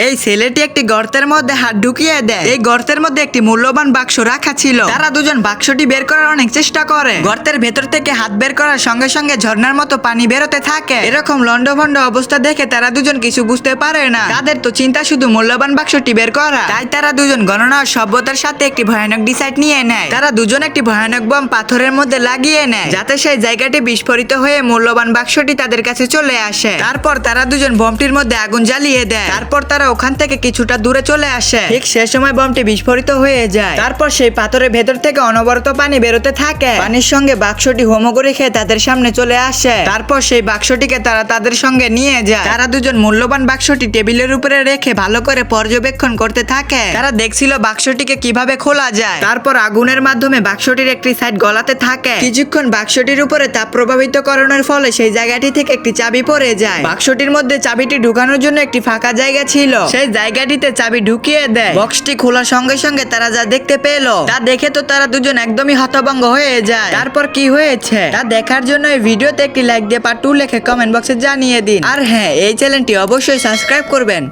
এই ছেলেটি একটি গর্তের মধ্যে হাত ঢুকিয়ে দেয়। এই গর্তের মধ্যে একটি মূল্যবান বাক্স রাখা ছিল। তারা দুজন বাক্সটি বের করার অনেক চেষ্টা করে। গর্তের ভেতর থেকে হাত বের করার সঙ্গে সঙ্গে ঝর্ণার মতো পানি বেরোতে থাকে। এরকম লন্ডভন্ড অবস্থা দেখে তারা দুজন কিছু বুঝতে পারে না। তাদের তো চিন্তা শুধু মূল্যবান বাক্সটি বের করা। তাই তারা দুজন গণনা ও সভ্যতার সাথে একটি ভয়ানক ডিসাইড নিয়ে নেয়। তারা দুজন একটি ভয়ানক বম পাথরের মধ্যে লাগিয়ে নেয়, যাতে সেই জায়গাটি বিস্ফোরিত হয়ে মূল্যবান বাক্সটি তাদের কাছে চলে আসে। তারপর তারা দুজন বমটির মধ্যে আগুন জ্বালিয়ে দেয়। তারপর তারা ওখান থেকে কিছুটা দূরে চলে আসে। ঠিক সে সময় বমটি বিস্ফোরিত হয়ে যায়। তারপর সেই পাথরের ভেতর থেকে অনবরত পানি বেরোতে থাকে। পানির সঙ্গে বাক্সটি হোমোগরি খেয়ে তাদের সামনে চলে আসে। তারপর সেই বাক্সটিকে তারা তাদের সঙ্গে নিয়ে যায়। তারা দুজন মূল্যবান বাক্সটি টেবিলের উপরে রেখে ভালো করে পর্যবেক্ষণ করতে থাকে। তারা দেখছিল বাক্সটিকে কিভাবে খোলা যায়। তারপর আগুনের মাধ্যমে বাক্সটির একটি সাইড গলাতে থাকে। কিছুক্ষণ বাক্সটির উপরে তাপ প্রভাবিত করানোর ফলে সেই জায়গাটি থেকে একটি চাবি পড়ে যায়। বাক্সটির মধ্যে চাবিটি ঢুকানোর জন্য একটি ফাঁকা জায়গা ছিল। সেই জায়গাটিতে চাবি ঢুকিয়ে দেয়। বক্সটি খোলার সঙ্গে সঙ্গে তারা যা দেখতে পেল তা দেখে তো তারা দুজন একদমই হতভম্ব হয়ে যায়। তারপর কি হয়েছে তা দেখার জন্য এই ভিডিওতে একটি লাইক দিয়ে পার্ট 2 লিখে কমেন্ট বক্সে জানিয়ে দিন। আর হ্যাঁ, এই চ্যানেলটি অবশ্যই সাবস্ক্রাইব করবেন।